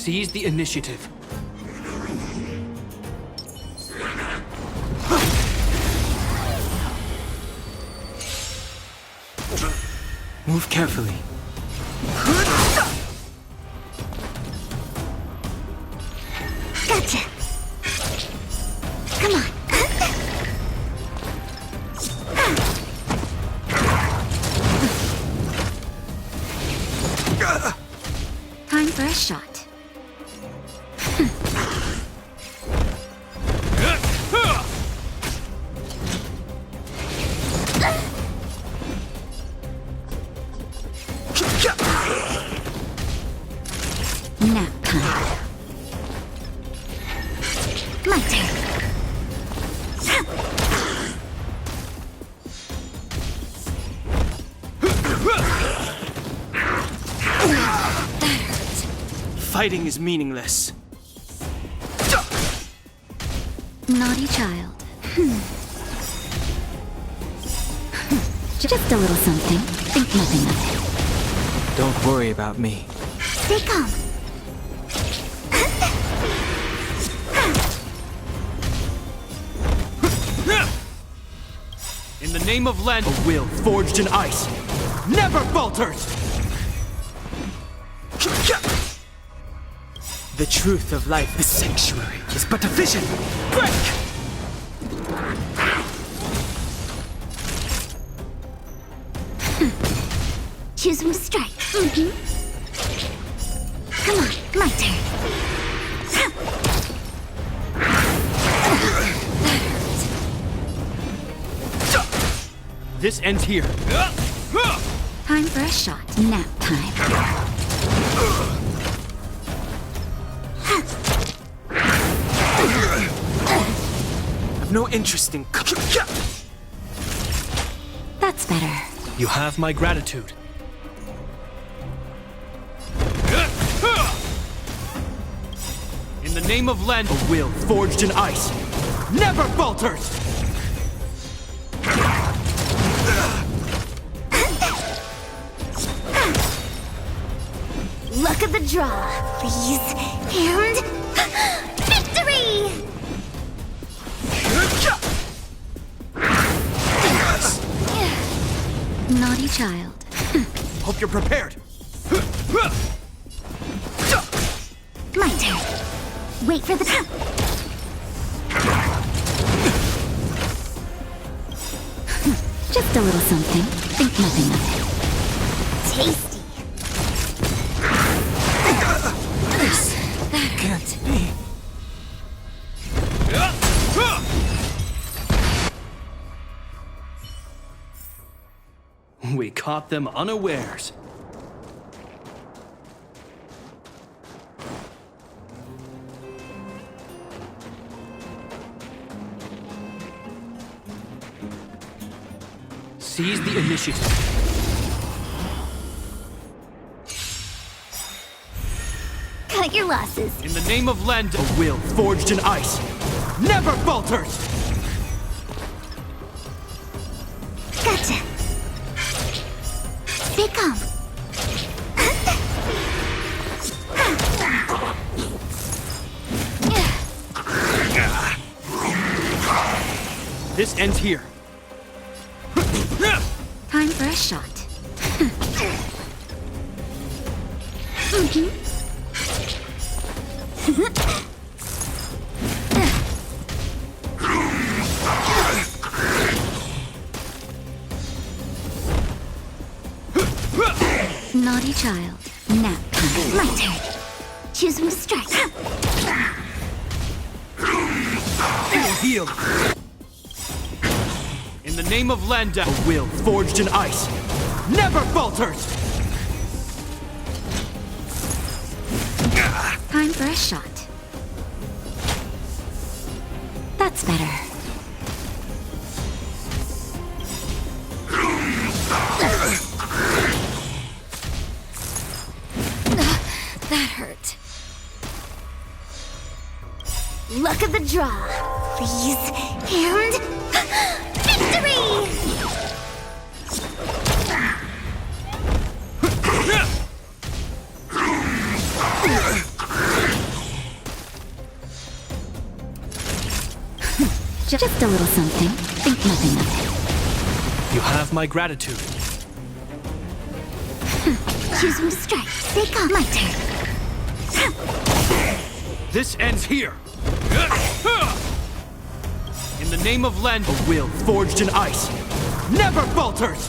Seize the initiative. Move carefully. Gotcha. Come on. Time for a shot. Nap time. My turn. Fighting is meaningless. Naughty child. Just a little something. Think nothing of it. Don't worry about me. Stay calm. In the name of Land, a will forged in ice never falters! The truth of life, the sanctuary, is but a vision. Break! Choose from strike. Come on, my turn. This ends here. Time for a shot. Nap time. I've no interest in. That's better. You have my gratitude. In the name of Land, a will forged in ice never falters! Luck of the draw, please. And victory! Naughty child. Hope you're prepared. My turn. Wait for the Just a little something. Think nothing of it. Tasty. That can't be. We caught them unawares. Seize the initiative. Cut your losses. In the name of Land, a will forged in ice never falters! Gotcha. Stay calm. This ends here. Time for a shot. Naughty child. Nap time. My turn. Choose from strike. Heal. In the name of Landa, a will forged in ice never falters! Time for a shot. That's better. That hurt. Luck of the draw, please. And victory! Just a little something. Think nothing of You have my gratitude. it. Choosing to strike. Stay calm. My turn. This ends here. In the name of Len, a will forged in ice never falters!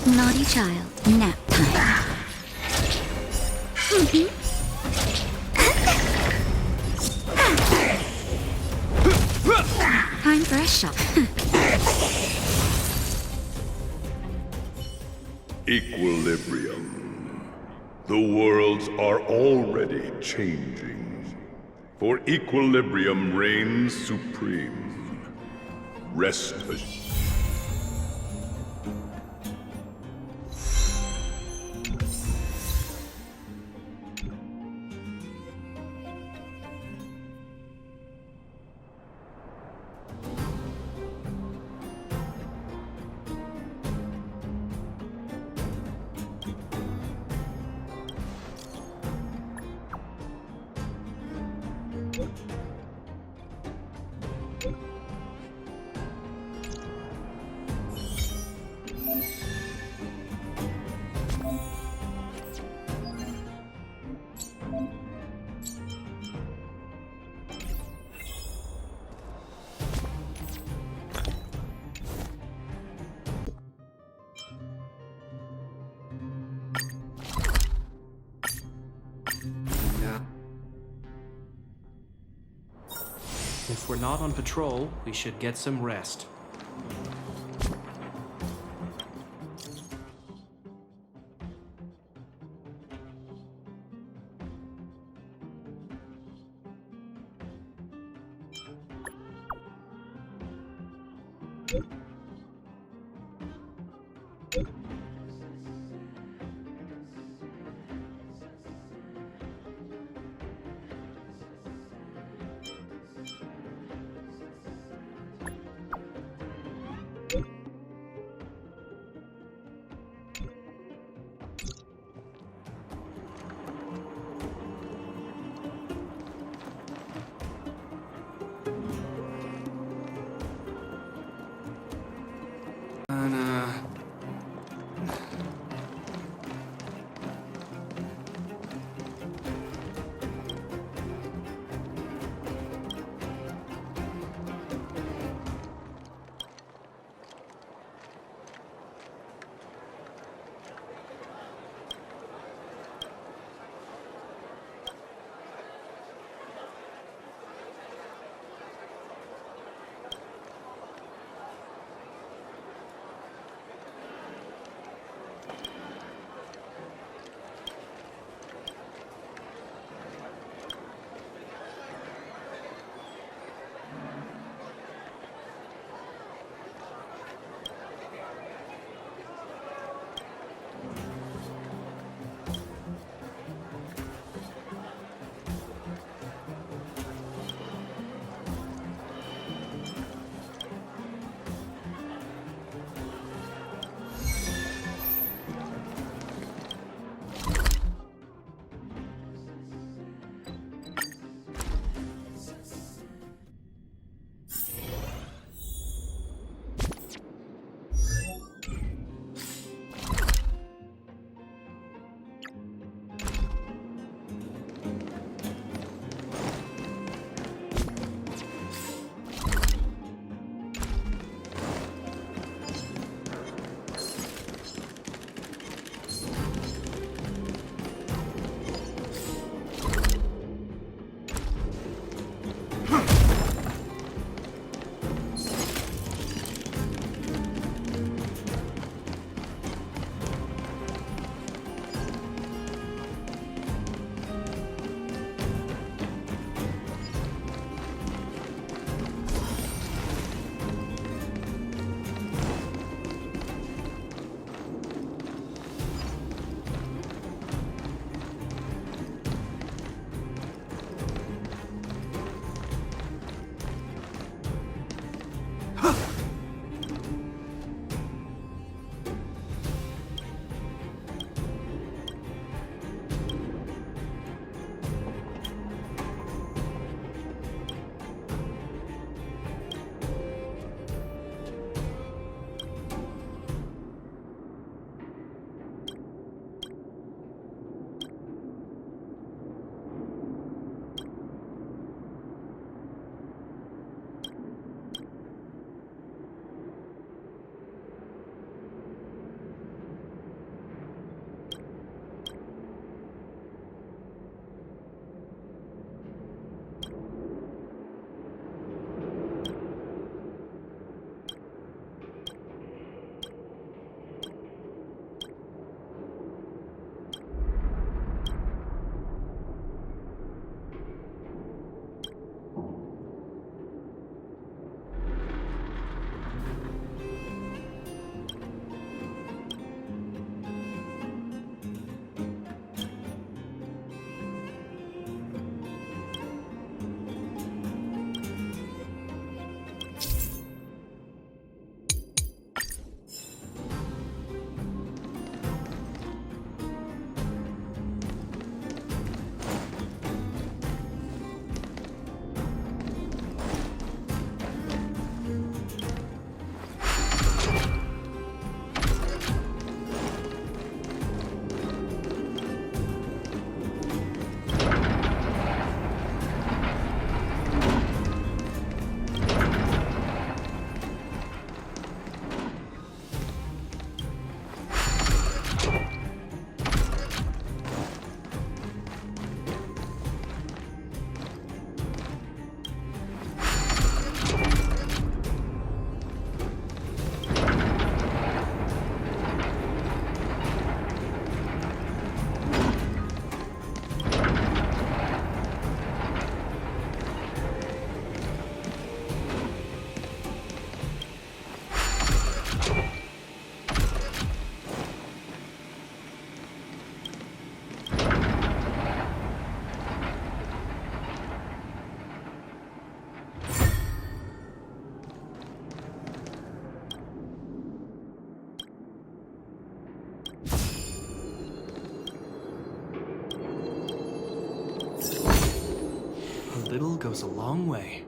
Naughty child. Nap time. Time for a shot. Equilibrium. The worlds are already changing. For equilibrium reigns supreme. Rest assured. If we're not on patrol, we should get some rest. little goes a long way.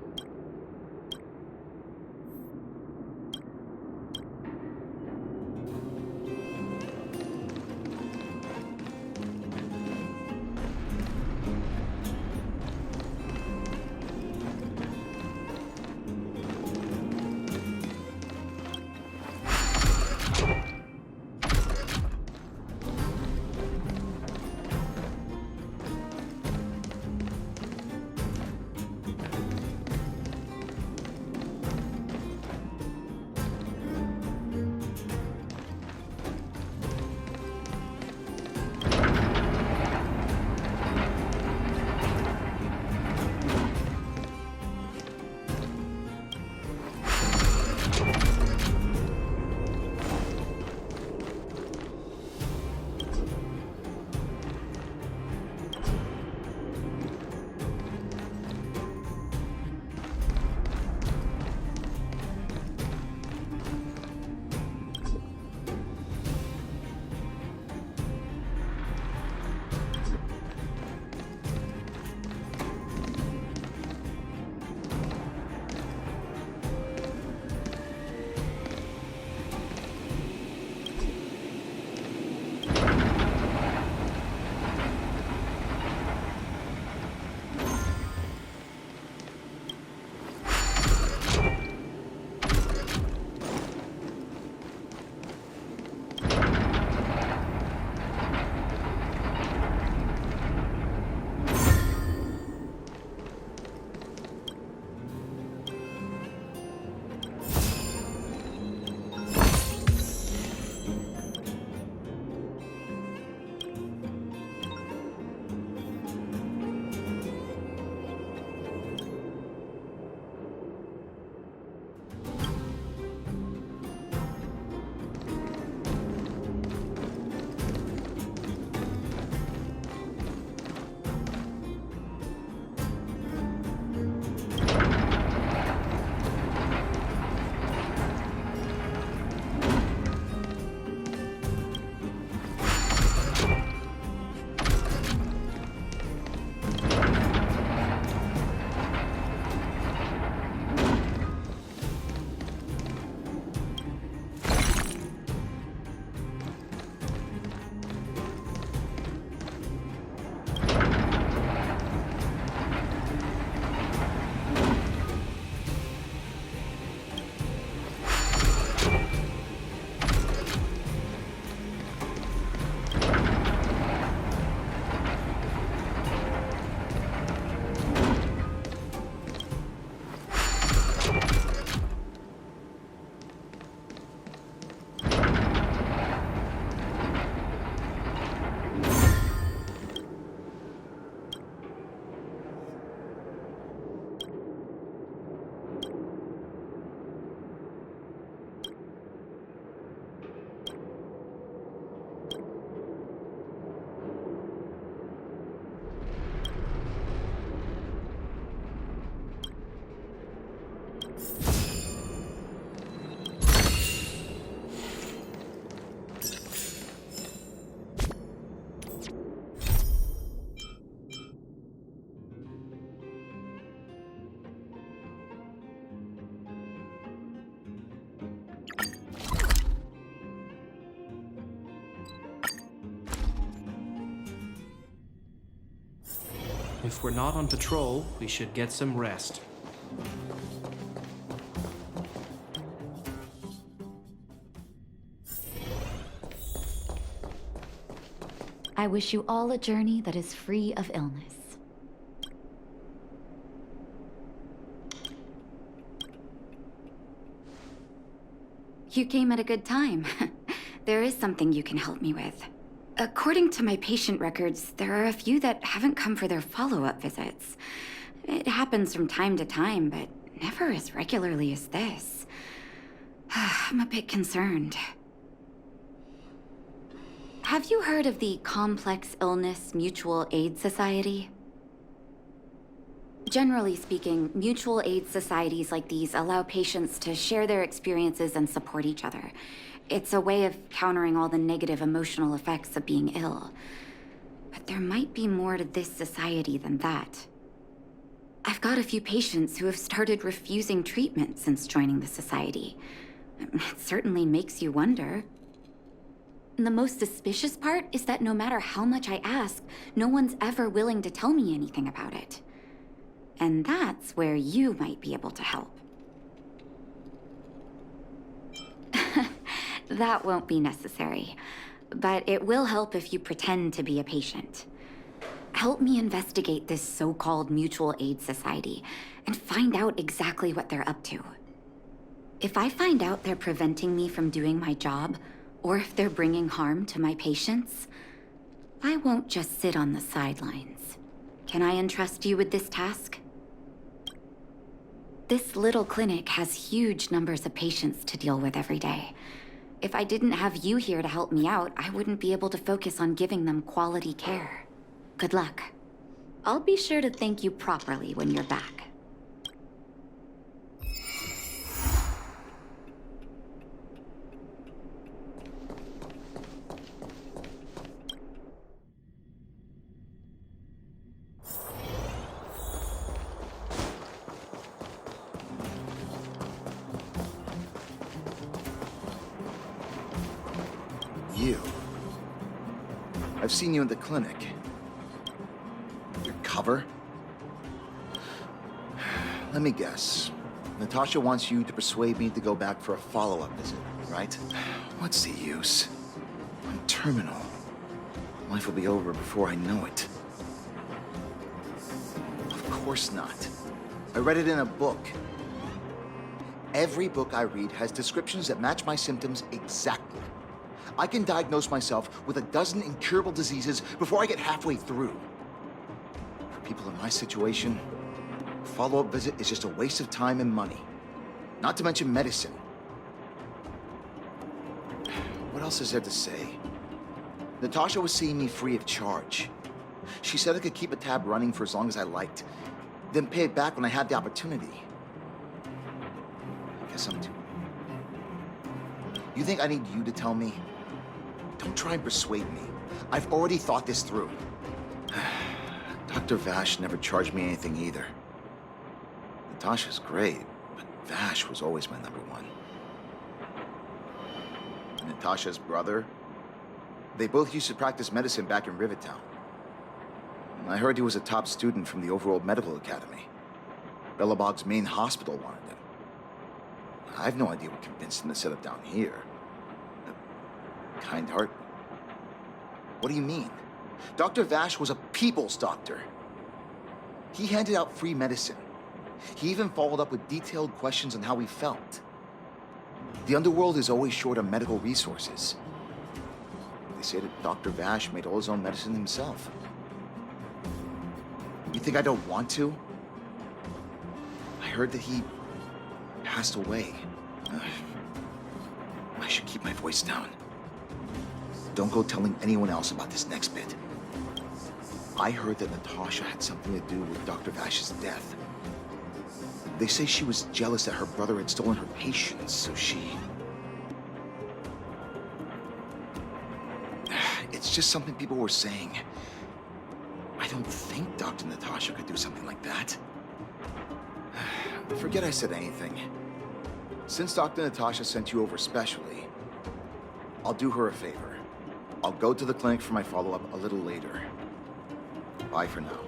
If we're not on patrol, we should get some rest. I wish you all a journey that is free of illness. You came at a good time. There is something you can help me with. According to my patient records, there are a few that haven't come for their follow-up visits. It happens from time to time, but never as regularly as this. I'm a bit concerned. Have you heard of the Complex Illness Mutual Aid Society? Generally speaking, mutual aid societies like these allow patients to share their experiences and support each other. It's a way of countering all the negative emotional effects of being ill. But there might be more to this society than that. I've got a few patients who have started refusing treatment since joining the society. It certainly makes you wonder. And the most suspicious part is that no matter how much I ask, no one's ever willing to tell me anything about it. And that's where you might be able to help. That won't be necessary, but it will help if you pretend to be a patient. Help me investigate this so-called mutual aid society and find out exactly what they're up to. If I find out they're preventing me from doing my job, or if they're bringing harm to my patients, I won't just sit on the sidelines. Can I entrust you with this task? This little clinic has huge numbers of patients to deal with every day. If I didn't have you here to help me out, I wouldn't be able to focus on giving them quality care. Good luck. I'll be sure to thank you properly when you're back. You. I've seen you in the clinic. Your cover? Let me guess. Natasha wants you to persuade me to go back for a follow-up visit, right? What's the use? I'm terminal. Life will be over before I know it. Of course not. I read it in a book. Every book I read has descriptions that match my symptoms exactly. I can diagnose myself with a dozen incurable diseases before I get halfway through. For people in my situation, a follow-up visit is just a waste of time and money. Not to mention medicine. What else is there to say? Natasha was seeing me free of charge. She said I could keep a tab running for as long as I liked, then pay it back when I had the opportunity. I guess I'm too... You think I need you to tell me? Don't try and persuade me. I've already thought this through. Dr. Vash never charged me anything either. Natasha's great, but Vash was always my number one. Natasha's brother, they both used to practice medicine back in Rivertown. I heard he was a top student from the Overworld Medical Academy. Bellabog's main hospital wanted him. I have no idea what convinced him to set up down here. Kind heart? What do you mean? Dr. Vash was a people's doctor. He handed out free medicine. He even followed up with detailed questions on how he felt. The underworld is always short on medical resources. They say that Dr. Vash made all his own medicine himself. You think I don't want to? I heard that he passed away. I should keep my voice down. Don't go telling anyone else about this next bit. I heard that Natasha had something to do with Dr. Vash's death. They say she was jealous that her brother had stolen her patients, so she... It's just something people were saying. I don't think Dr. Natasha could do something like that. Forget I said anything. Since Dr. Natasha sent you over specially, I'll do her a favor. I'll go to the clinic for my follow-up a little later. Bye for now.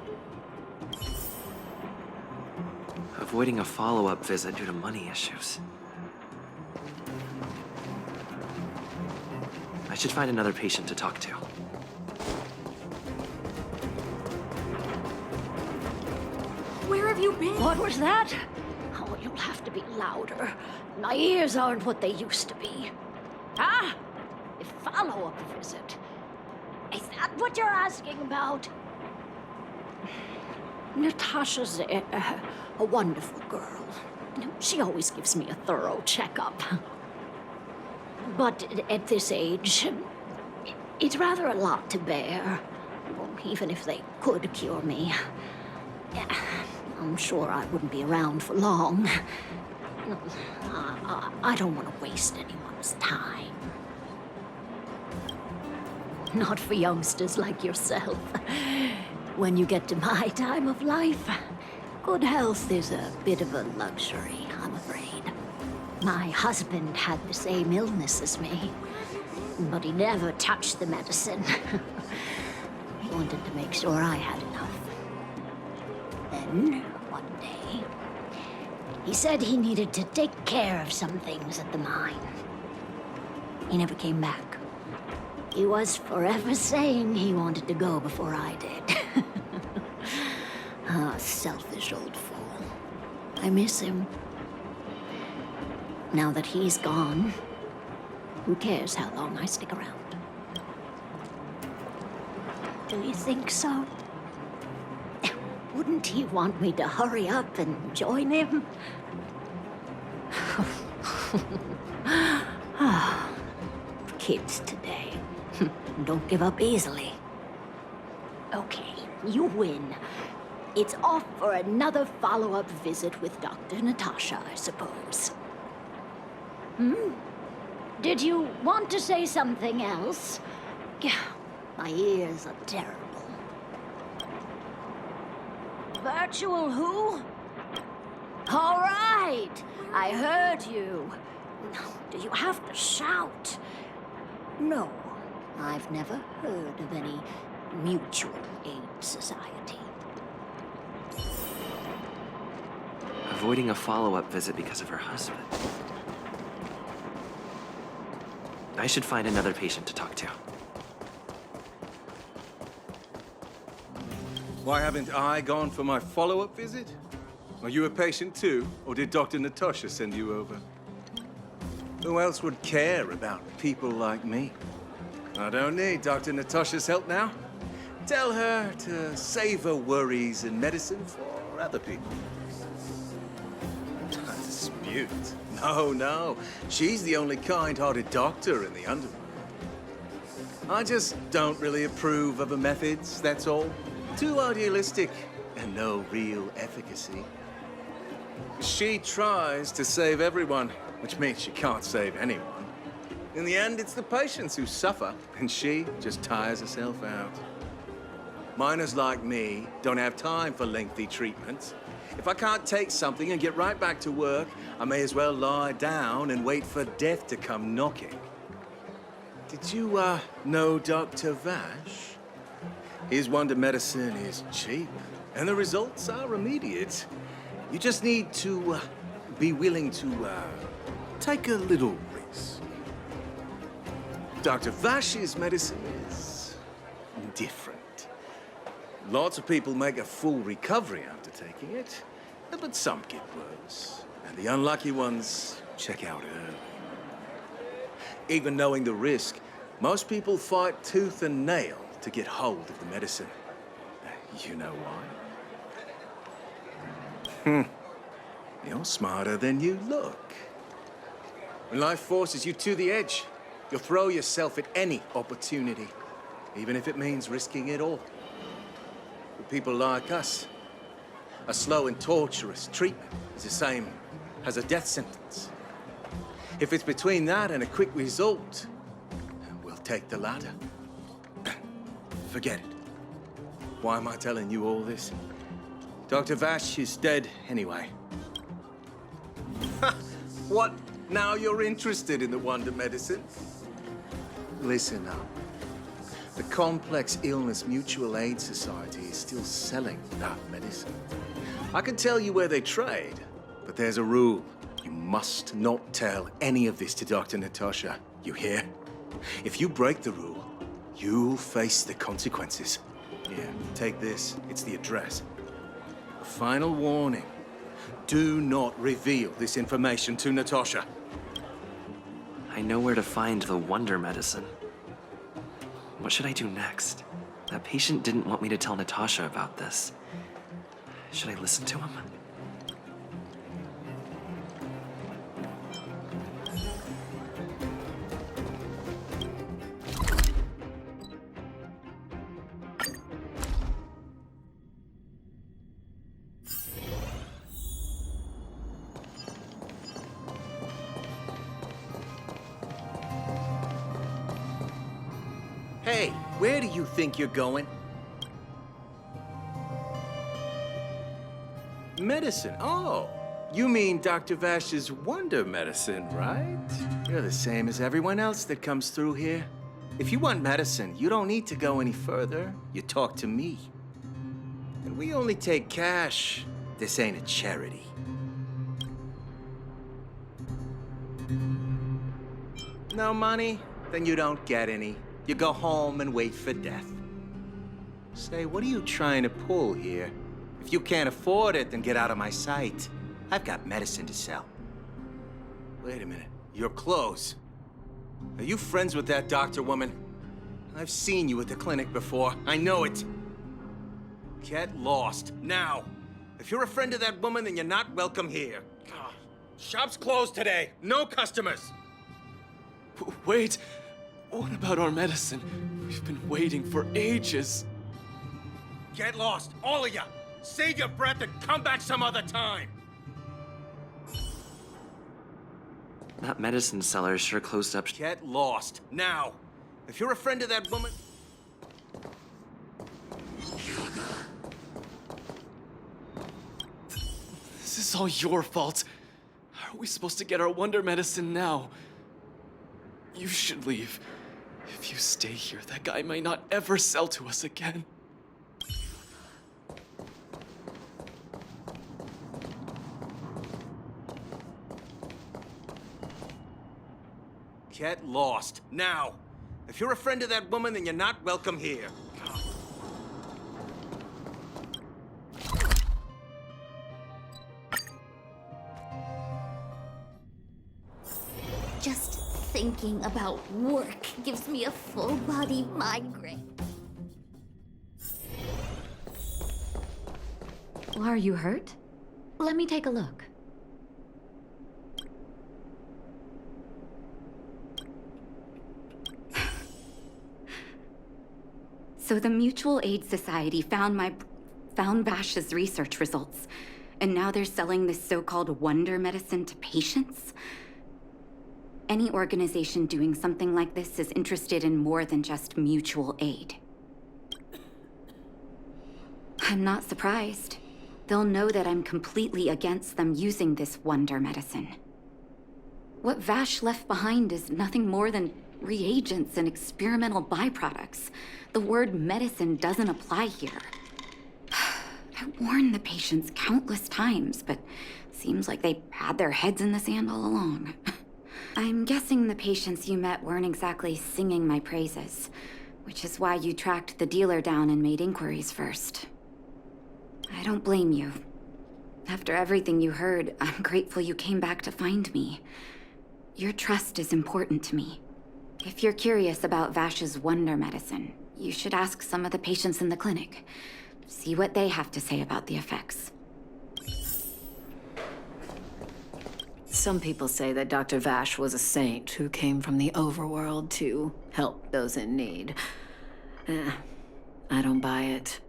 Avoiding a follow-up visit due to money issues. I should find another patient to talk to. Where have you been? What was that? Oh, you'll have to be louder. My ears aren't what they used to be. Ah! A follow-up visit. Is that what you're asking about? Natasha's a wonderful girl. She always gives me a thorough checkup. But at this age, it's rather a lot to bear. Even if they could cure me. I'm sure I wouldn't be around for long. I don't want to waste anyone's time. Not for youngsters like yourself. When you get to my time of life, Good health is a bit of a luxury, I'm afraid. My husband had the same illness as me, but he never touched the medicine. He wanted to make sure I had enough. Then, one day, he said he needed to take care of some things at the mine. He never came back. He was forever saying he wanted to go before I did. Ah, selfish old fool. I miss him. Now that he's gone, who cares how long I stick around? Do you think so? Wouldn't he want me to hurry up and join him? Kids today don't give up easily. Okay, you win. It's off for another follow-up visit with Dr. Natasha, I suppose. Did you want to say something else? My ears are terrible. Virtual who? All right, I heard you. Do you have to shout? No, I've never heard of any mutual aid society. Avoiding a follow-up visit because of her husband. I should find another patient to talk to. Why haven't I gone for my follow-up visit? Are you a patient too, or did Dr. Natasha send you over? Who else would care about people like me? I don't need Dr. Natasha's help now. Tell her to save her worries and medicine for other people. Dispute? No. She's the only kind-hearted doctor in the underworld. I just don't really approve of her methods, that's all. Too idealistic and no real efficacy. She tries to save everyone, which means she can't save anyone. In the end, it's the patients who suffer, and she just tires herself out. Miners like me don't have time for lengthy treatments. If I can't take something and get right back to work, I may as well lie down and wait for death to come knocking. Did you, know Dr. Vash? His wonder medicine is cheap, and the results are immediate. You just need to, be willing to, take a little risk. Dr. Vash's medicine is different. Lots of people make a full recovery after taking it, but some get worse. And the unlucky ones check out early. Even knowing the risk, most people fight tooth and nail to get hold of the medicine. You know why? You're smarter than you look. When life forces you to the edge, you'll throw yourself at any opportunity, even if it means risking it all. For people like us, a slow and torturous treatment is the same as a death sentence. If it's between that and a quick result, we'll take the latter. Forget it. Why am I telling you all this? Dr. Vash is dead anyway. What? Now you're interested in the wonder medicine? Listen up. The Complex Illness Mutual Aid Society is still selling that medicine. I can tell you where they trade, but there's a rule. You must not tell any of this to Dr. Natasha. You hear? If you break the rule, you'll face the consequences. Here, take this. It's the address. A final warning. Do not reveal this information to Natasha. I know where to find the wonder medicine. What should I do next? That patient didn't want me to tell Natasha about this. Should I listen to him? Hey, where do you think you're going? medicine. Oh, you mean Dr. Vash's wonder medicine, right? You're the same as everyone else that comes through here. If you want medicine, you don't need to go any further. You talk to me. And we only take cash. This ain't a charity. No money? Then you don't get any. You go home and wait for death. Say, what are you trying to pull here? If you can't afford it, then get out of my sight. I've got medicine to sell. Wait a minute. Your clothes. Are you friends with that doctor woman? I've seen you at the clinic before. I know it. Get lost, now. If you're a friend of that woman, then you're not welcome here. Shop's closed today. No customers. Wait, what about our medicine? We've been waiting for ages. Get lost, all of you. Save your breath and come back some other time. That medicine seller sure closed up. Get lost, now. If you're a friend of that woman... This is all your fault. How are we supposed to get our wonder medicine now? You should leave. If you stay here, that guy might not ever sell to us again. Get lost, now. If you're a friend of that woman, then you're not welcome here. Just thinking about work gives me a full-body migraine. Are you hurt? Let me take a look. So the Mutual Aid Society found Vash's research results, and now they're selling this so-called wonder medicine to patients? Any organization doing something like this is interested in more than just mutual aid. I'm not surprised. They'll know that I'm completely against them using this wonder medicine. What Vash left behind is nothing more than reagents and experimental byproducts. The word medicine doesn't apply here. I warned the patients countless times, but seems like they had their heads in the sand all along. I'm guessing the patients you met weren't exactly singing my praises, which is why you tracked the dealer down and made inquiries first. I don't blame you. After everything you heard, I'm grateful you came back to find me. Your trust is important to me. If you're curious about Vash's wonder medicine, you should ask some of the patients in the clinic. See what they have to say about the effects. Some people say that Dr. Vash was a saint who came from the overworld to help those in need. I don't buy it.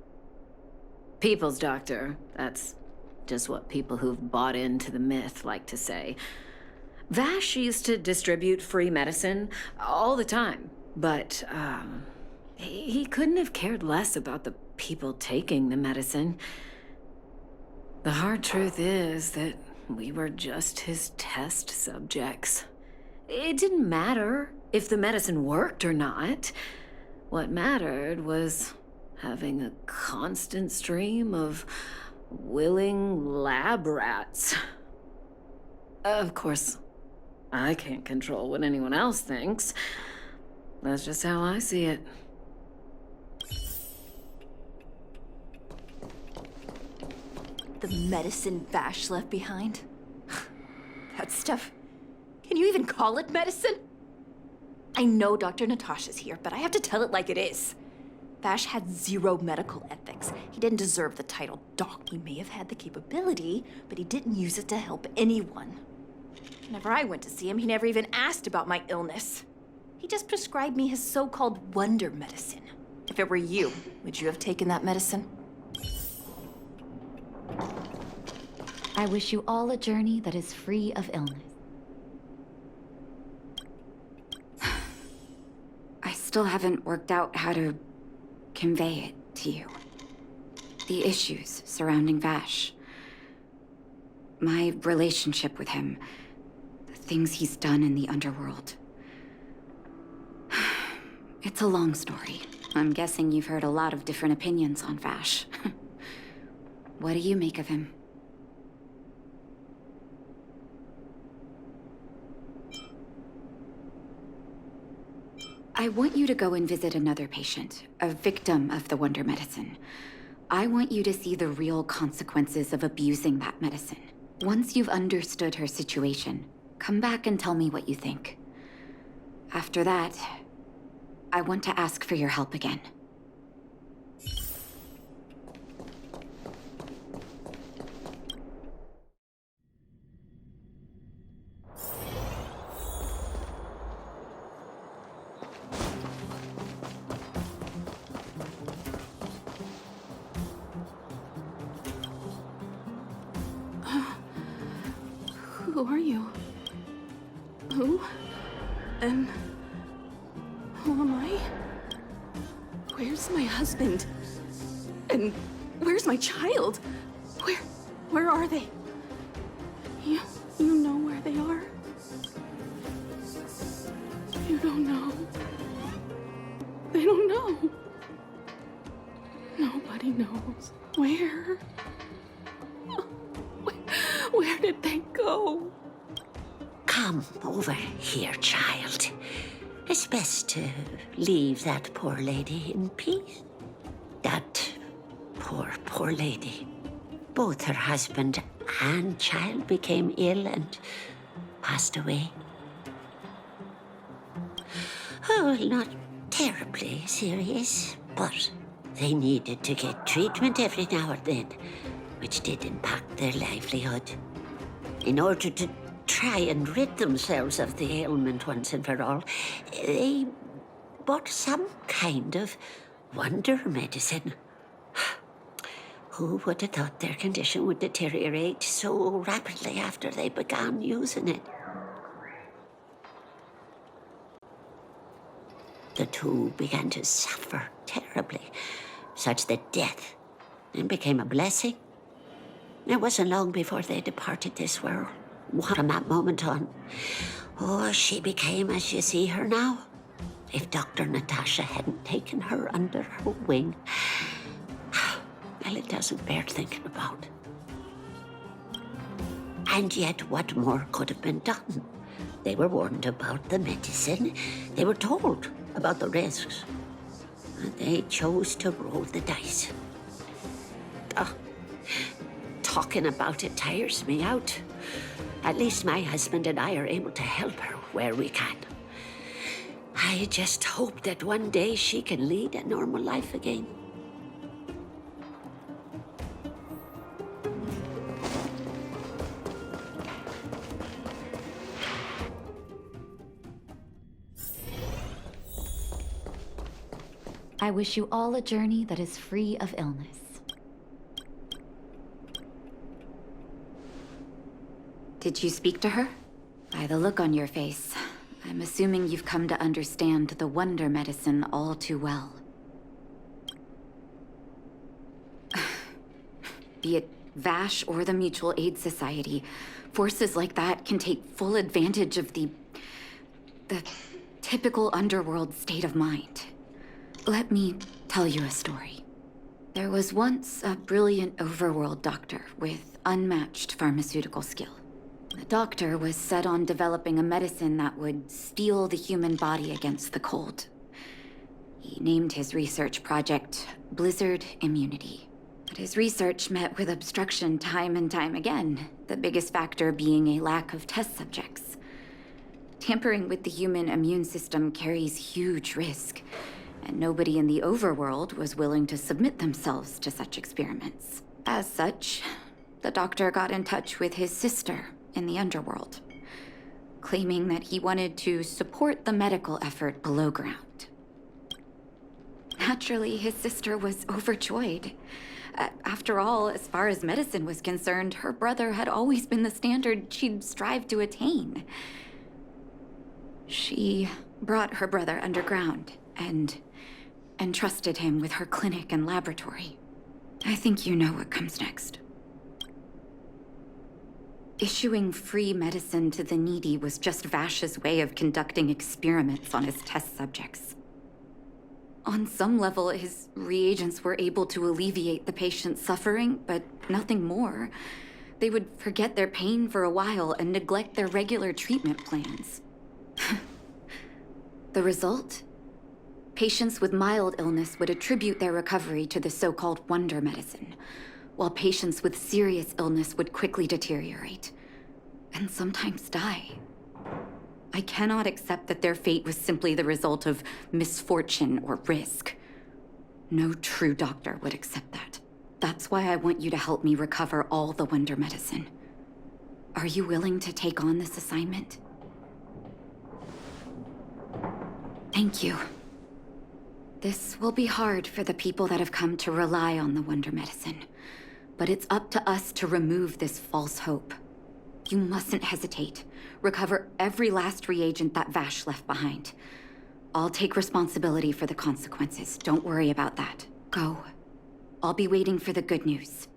People's doctor, that's just what people who've bought into the myth like to say. Vash used to distribute free medicine all the time, but he couldn't have cared less about the people taking the medicine. The hard truth is that we were just his test subjects. It didn't matter if the medicine worked or not. What mattered was having a constant stream of willing lab rats. Of course, I can't control what anyone else thinks. That's just how I see it. The medicine Vash left behind? That stuff... Can you even call it medicine? I know Dr. Natasha's here, but I have to tell it like it is. Vash had zero medical ethics. He didn't deserve the title doc. He may have had the capability, but he didn't use it to help anyone. Whenever I went to see him, he never even asked about my illness. He just prescribed me his so-called wonder medicine. If it were you, would you have taken that medicine? I wish you all a journey that is free of illness. I still haven't worked out how to convey it to you. The issues surrounding Vash. My relationship with him. The things he's done in the underworld. It's a long story. I'm guessing you've heard a lot of different opinions on Vash. What do you make of him? I want you to go and visit another patient, a victim of the Wonder Medicine. I want you to see the real consequences of abusing that medicine. Once you've understood her situation, come back and tell me what you think. After that, I want to ask for your help again. Who are you? Who? And who am I? Where's my husband? And where's my child? Where are they? You know where they are? You don't know. They don't know. Nobody knows. Where? Where did they go? Come over here, child. It's best to leave that poor lady in peace. That poor lady. Both her husband and child became ill and passed away. Oh, not terribly serious, but they needed to get treatment every now and then, which did impact their livelihood. In order to try and rid themselves of the ailment once and for all, they bought some kind of wonder medicine. Who would have thought their condition would deteriorate so rapidly after they began using it? The two began to suffer terribly, such that death then became a blessing. It wasn't long before they departed this world. From that moment on, she became as you see her now. If Dr. Natasha hadn't taken her under her wing, well, it doesn't bear thinking about. And yet, what more could have been done? They were warned about the medicine. They were told about the risks. And they chose to roll the dice. Talking about it tires me out. At least my husband and I are able to help her where we can. I just hope that one day she can lead a normal life again. I wish you all a journey that is free of illness. Did you speak to her? By the look on your face, I'm assuming you've come to understand the wonder medicine all too well. Be it Vash or the Mutual Aid Society, forces like that can take full advantage of the typical underworld state of mind. Let me tell you a story. There was once a brilliant overworld doctor with unmatched pharmaceutical skill. The doctor was set on developing a medicine that would steel the human body against the cold. He named his research project Blizzard Immunity. But his research met with obstruction time and time again, the biggest factor being a lack of test subjects. Tampering with the human immune system carries huge risk, and nobody in the overworld was willing to submit themselves to such experiments. As such, the doctor got in touch with his sister in the underworld, claiming that he wanted to support the medical effort below ground. Naturally, his sister was overjoyed. After all, as far as medicine was concerned, her brother had always been the standard she'd strive to attain. She brought her brother underground and entrusted him with her clinic and laboratory. I think you know what comes next. Issuing free medicine to the needy was just Vash's way of conducting experiments on his test subjects. On some level, his reagents were able to alleviate the patient's suffering, but nothing more. They would forget their pain for a while and neglect their regular treatment plans. The result? Patients with mild illness would attribute their recovery to the so-called wonder medicine, while patients with serious illness would quickly deteriorate, and sometimes die. I cannot accept that their fate was simply the result of misfortune or risk. No true doctor would accept that. That's why I want you to help me recover all the wonder medicine. Are you willing to take on this assignment? Thank you. This will be hard for the people that have come to rely on the wonder medicine, but it's up to us to remove this false hope. You mustn't hesitate. Recover every last reagent that Vash left behind. I'll take responsibility for the consequences. Don't worry about that. Go. I'll be waiting for the good news.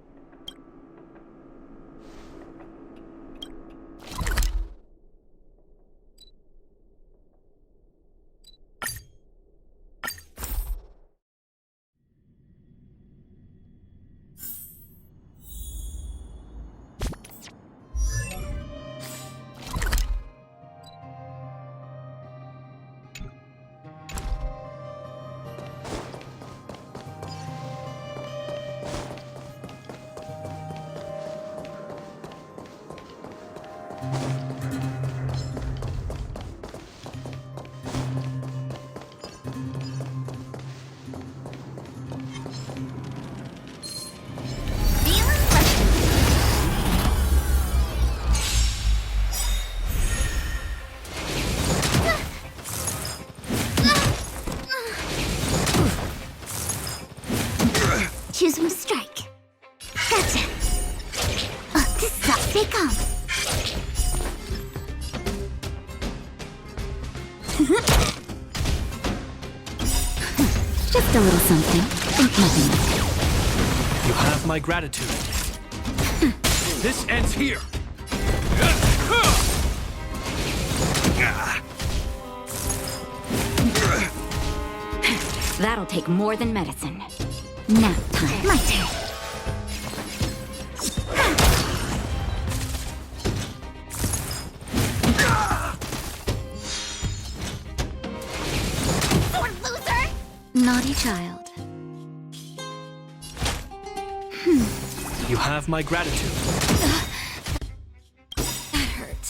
Choose one strike. Gotcha. Oh, this sucks. They come. Just a little something. Think nothing. You have my gratitude. This ends here. That'll take more than medicine. Nap time. My turn. Poor loser! Naughty child. You have my gratitude. That hurt.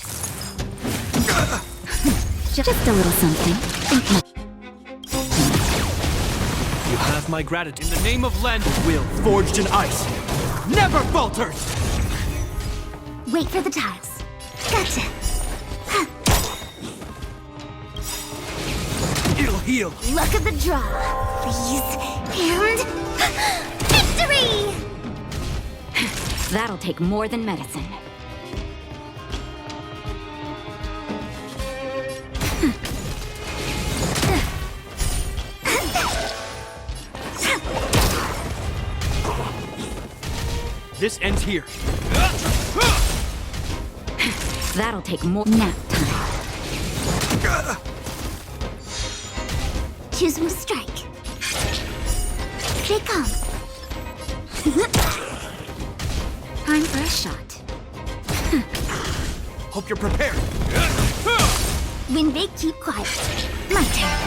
Just a little something. Think nothing. You have my gratitude. In the name of Len, will forged in ice never falters! Wait for the tiles. Gotcha. It'll heal. Luck of the draw. Please. And victory! That'll take more than medicine. This ends here. That'll take more nap time. Choose one strike. They come. Time for a shot. Hope you're prepared. When they keep quiet. My turn.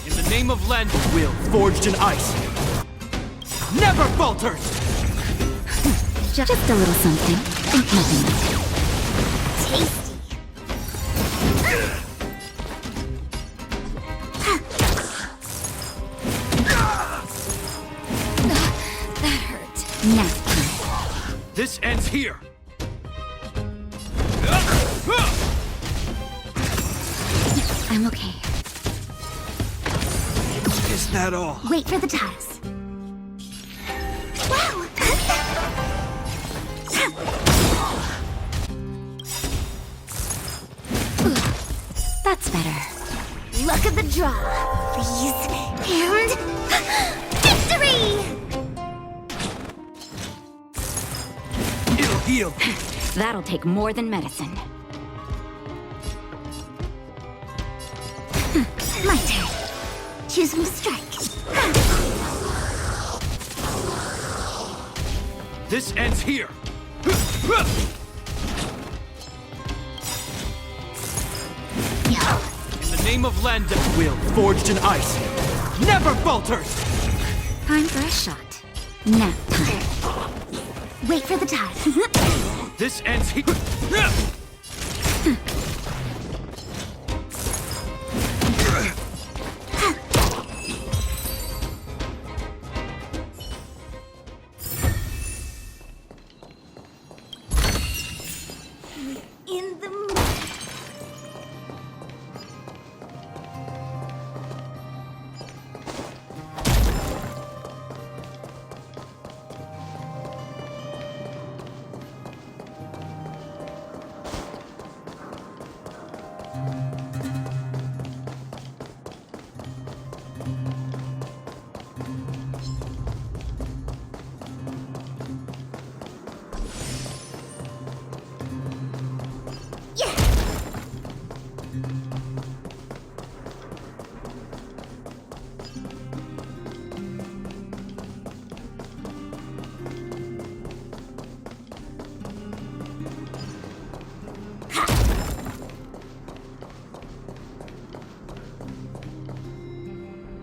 In the name of Len, will forged in ice never falters! Just a little something. Think nothing. Tasty. That hurt. Nap time. This ends here. I'm okay. Is that all? Wait for the tiles. Wow! That's better. Luck of the draw. Please. And healed. That'll take more than medicine. My turn. Choose my strike. This ends here. In the name of Lend, will forged in ice never falters. Time for a shot. Nap time. Wait for the tide. This ends here. In the mood.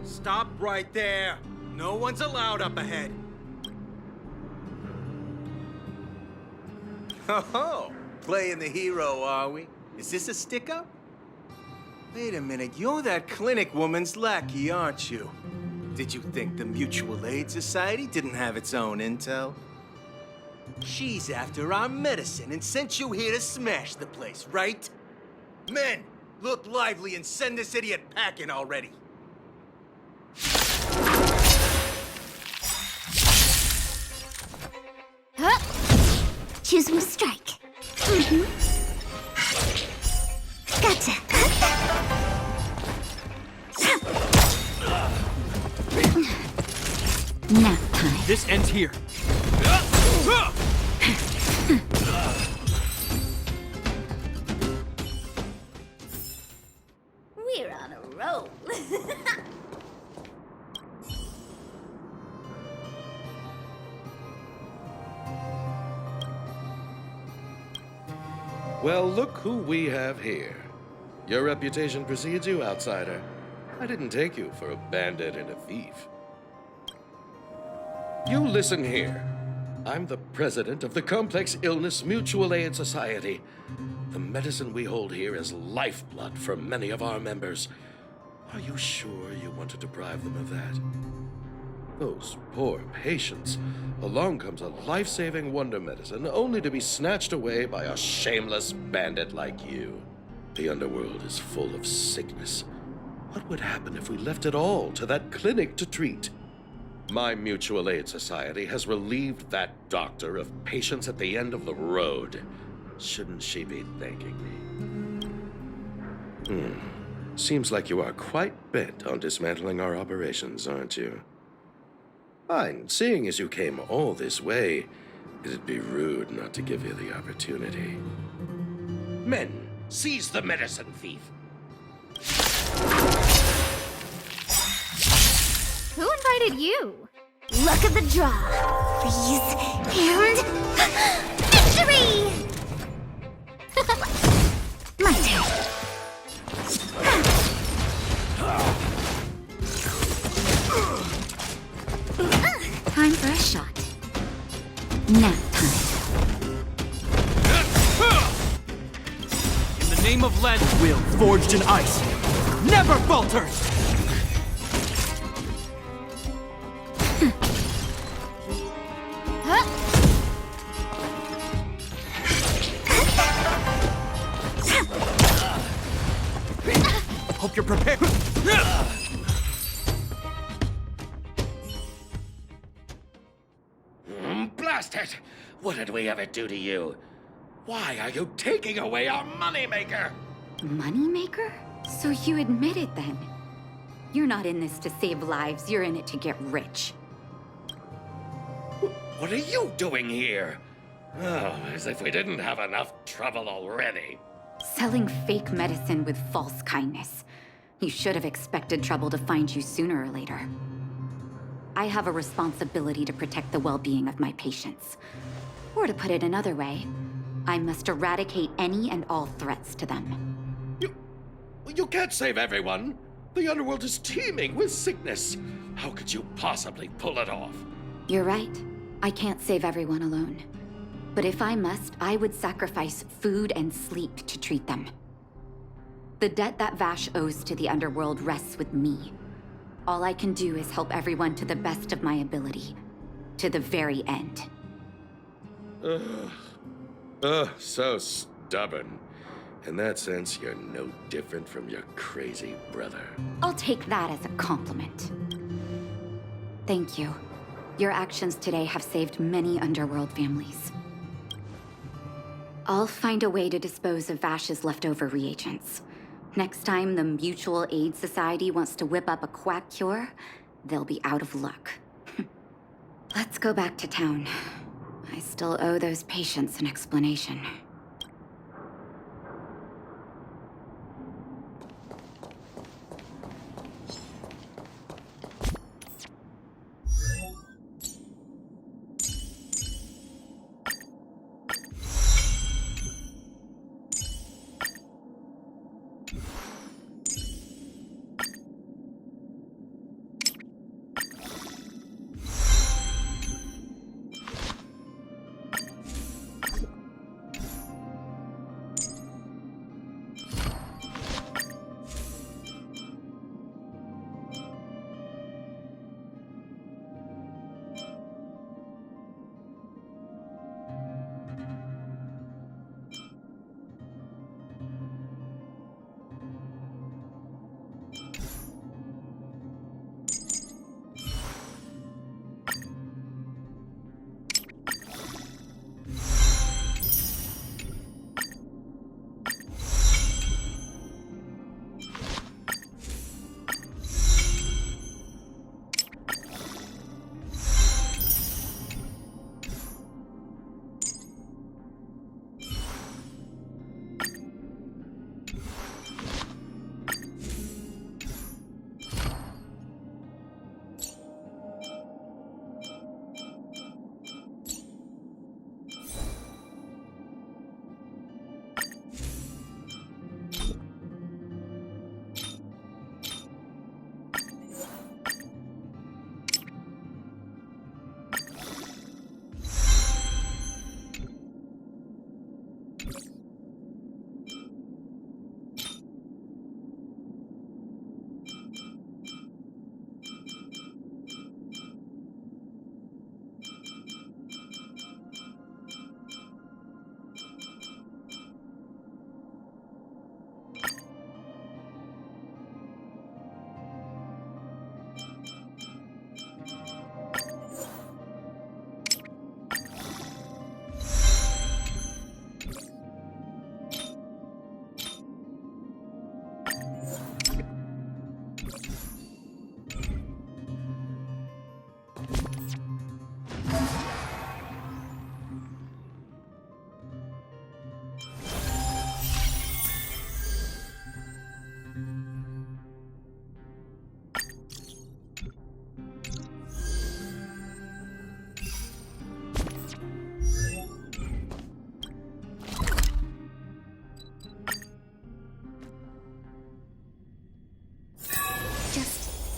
Stop right there. No one's allowed up ahead. Oh, playing the hero, are we? Is this a stick-up? Wait a minute, you're that clinic woman's lackey, aren't you? Did you think the Mutual Aid Society didn't have its own intel? She's after our medicine and sent you here to smash the place, right? Men, look lively and send this idiot packing already. Choose my strike. Gotcha. Nap time. This ends here. We're on a roll. Well, look who we have here. Your reputation precedes you, outsider. I didn't take you for a bandit and a thief. You listen here. I'm the president of the Complex Illness Mutual Aid Society. The medicine we hold here is lifeblood for many of our members. Are you sure you want to deprive them of that? Those poor patients. Along comes a life-saving wonder medicine only to be snatched away by a shameless bandit like you. The underworld is full of sickness. What would happen if we left it all to that clinic to treat? My Mutual Aid Society has relieved that doctor of patients at the end of the road. Shouldn't she be thanking me? Seems like you are quite bent on dismantling our operations, aren't you? Fine. Seeing as you came all this way, it'd be rude not to give you the opportunity. Men, seize the medicine thief. Who invited you? Luck of the draw. Freeze and victory! My turn. Time for a shot. Nap time. In the name of Lend, will forged in ice never falters. Hope you're prepared. Blast it! What did we ever do to you? Why are you taking away our moneymaker? Moneymaker? So you admit it then? You're not in this to save lives, you're in it to get rich. What are you doing here? Oh, as if we didn't have enough trouble already. Selling fake medicine with false kindness. You should have expected trouble to find you sooner or later. I have a responsibility to protect the well-being of my patients. Or to put it another way, I must eradicate any and all threats to them. You can't save everyone. The underworld is teeming with sickness. How could you possibly pull it off? You're right. I can't save everyone alone. But if I must, I would sacrifice food and sleep to treat them. The debt that Vash owes to the underworld rests with me. All I can do is help everyone to the best of my ability. To the very end. So stubborn. In that sense, you're no different from your crazy brother. I'll take that as a compliment. Thank you. Your actions today have saved many underworld families. I'll find a way to dispose of Vash's leftover reagents. Next time the Mutual Aid Society wants to whip up a quack cure, they'll be out of luck. Let's go back to town. I still owe those patients an explanation.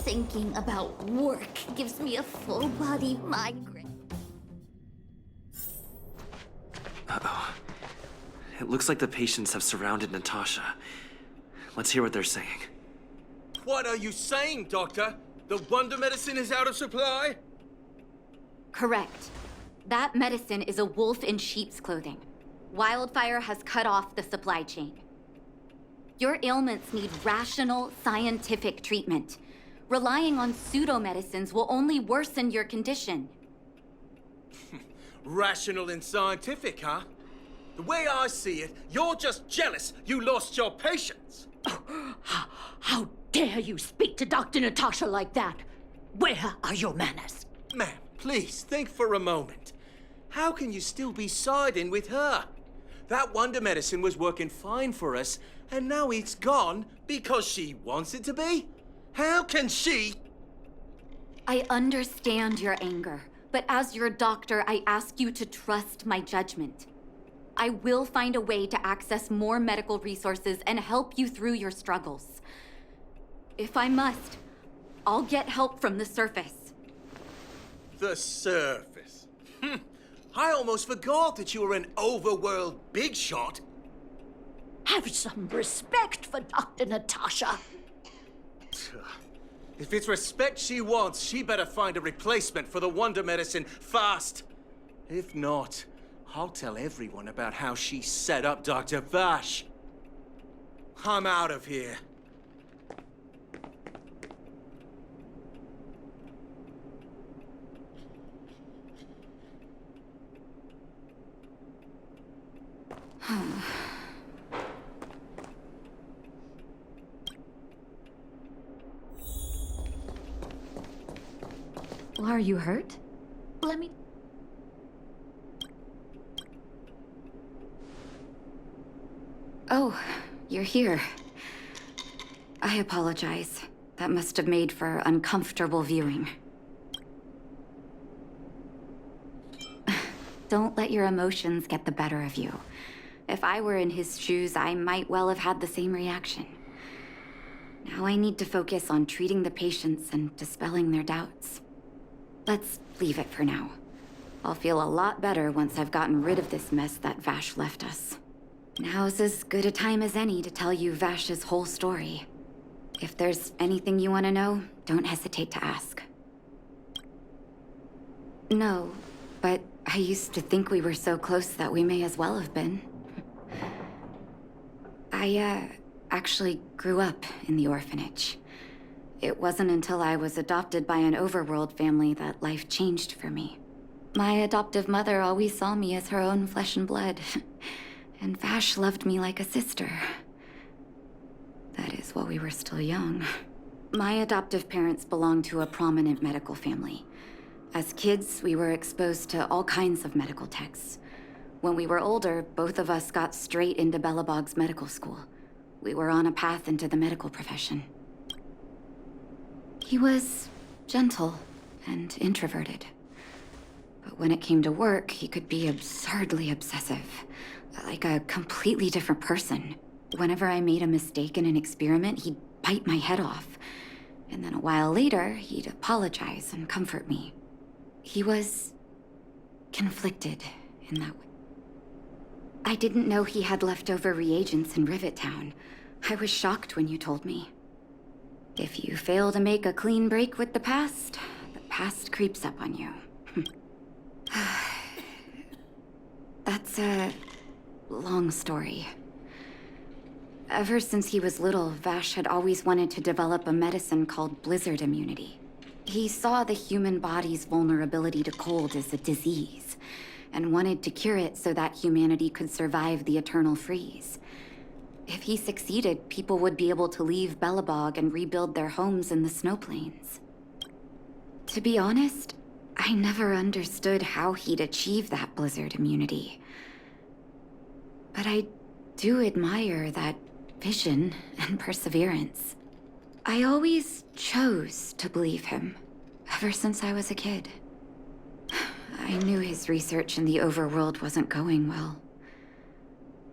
Thinking about work gives me a full-body migraine. Uh-oh. It looks like the patients have surrounded Natasha. Let's hear what they're saying. What are you saying, Doctor? The wonder medicine is out of supply? Correct. That medicine is a wolf in sheep's clothing. Wildfire has cut off the supply chain. Your ailments need rational, scientific treatment. Relying on pseudo-medicines will only worsen your condition. Rational and scientific, huh? The way I see it, you're just jealous you lost your patients. How dare you speak to Dr. Natasha like that? Where are your manners? Ma'am, please think for a moment. How can you still be siding with her? That wonder medicine was working fine for us, and now it's gone because she wants it to be? How can she? I understand your anger, but as your doctor, I ask you to trust my judgment. I will find a way to access more medical resources and help you through your struggles. If I must, I'll get help from the surface. The surface? I almost forgot that you were an overworld big shot. Have some respect for Dr. Natasha. If it's respect she wants, she better find a replacement for the wonder medicine fast. If not, I'll tell everyone about how she set up Dr. Vash. I'm out of here. Are you hurt? Let me... Oh, you're here. I apologize. That must have made for uncomfortable viewing. Don't let your emotions get the better of you. If I were in his shoes, I might well have had the same reaction. Now I need to focus on treating the patients and dispelling their doubts. Let's leave it for now. I'll feel a lot better once I've gotten rid of this mess that Vash left us. Now's as good a time as any to tell you Vash's whole story. If there's anything you want to know, don't hesitate to ask. No, but I used to think we were so close that we may as well have been. I, actually grew up in the orphanage. It wasn't until I was adopted by an overworld family that life changed for me. My adoptive mother always saw me as her own flesh and blood, and Vash loved me like a sister. That is, while we were still young. My adoptive parents belonged to a prominent medical family. As kids, we were exposed to all kinds of medical texts. When we were older, both of us got straight into Belobog's medical school. We were on a path into the medical profession. He was gentle and introverted. But when it came to work, he could be absurdly obsessive, like a completely different person. Whenever I made a mistake in an experiment, he'd bite my head off. And then a while later, he'd apologize and comfort me. He was conflicted in that way. I didn't know he had leftover reagents in Rivet Town. I was shocked when you told me. If you fail to make a clean break with the past creeps up on you. That's a long story. Ever since he was little, Vash had always wanted to develop a medicine called blizzard immunity. He saw the human body's vulnerability to cold as a disease, and wanted to cure it so that humanity could survive the eternal freeze. If he succeeded, people would be able to leave Belobog and rebuild their homes in the snow plains. To be honest, I never understood how he'd achieve that blizzard immunity. But I do admire that vision and perseverance. I always chose to believe him, ever since I was a kid. I knew his research in the overworld wasn't going well.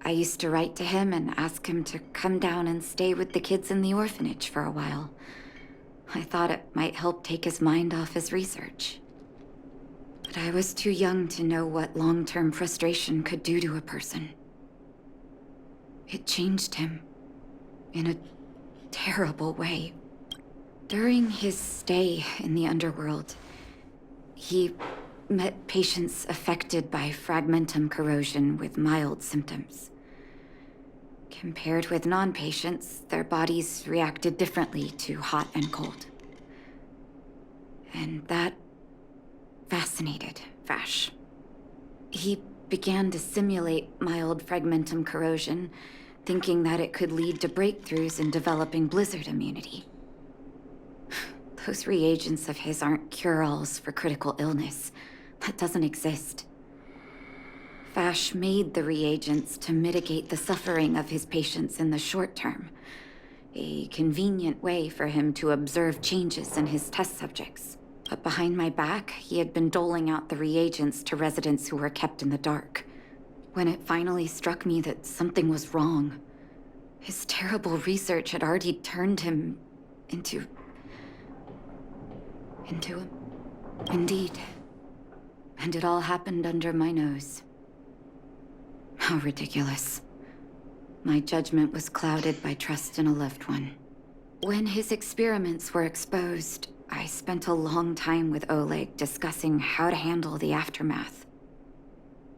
I used to write to him and ask him to come down and stay with the kids in the orphanage for a while. I thought it might help take his mind off his research. But I was too young to know what long-term frustration could do to a person. It changed him in a terrible way. During his stay in the underworld, he met patients affected by fragmentum corrosion with mild symptoms. Compared with non-patients, their bodies reacted differently to hot and cold. And that fascinated Vash. He began to simulate mild fragmentum corrosion, thinking that it could lead to breakthroughs in developing blizzard immunity. Those reagents of his aren't cure-alls for critical illness. That doesn't exist. Vash made the reagents to mitigate the suffering of his patients in the short term. A convenient way for him to observe changes in his test subjects. But behind my back, he had been doling out the reagents to residents who were kept in the dark. When it finally struck me that something was wrong, his terrible research had already turned him into... Indeed. And it all happened under my nose. How ridiculous. My judgment was clouded by trust in a loved one. When his experiments were exposed, I spent a long time with Oleg discussing how to handle the aftermath.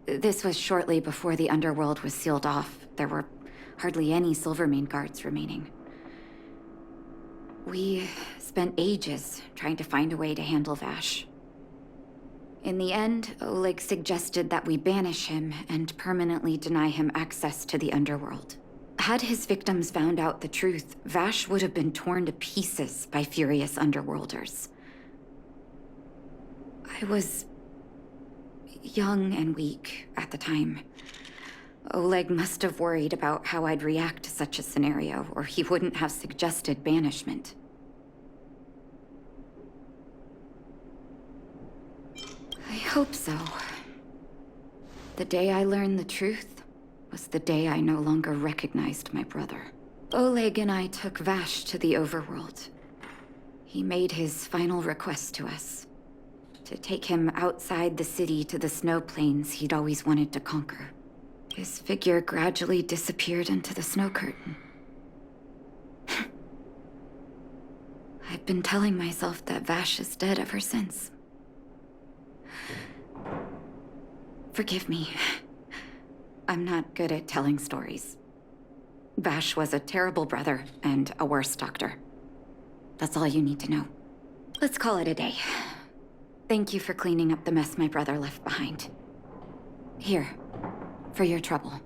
This was shortly before the underworld was sealed off. There were hardly any Silvermane guards remaining. We spent ages trying to find a way to handle Vash. In the end, Oleg suggested that we banish him and permanently deny him access to the underworld. Had his victims found out the truth, Vash would have been torn to pieces by furious underworlders. I was young and weak at the time. Oleg must have worried about how I'd react to such a scenario, or he wouldn't have suggested banishment. I hope so. The day I learned the truth was the day I no longer recognized my brother. Oleg and I took Vash to the overworld. He made his final request to us. To take him outside the city to the snow plains he'd always wanted to conquer. His figure gradually disappeared into the snow curtain. I've been telling myself that Vash is dead ever since. Forgive me. I'm not good at telling stories. Vash was a terrible brother and a worse doctor. That's all you need to know. Let's call it a day. Thank you for cleaning up the mess my brother left behind. Here, for your trouble.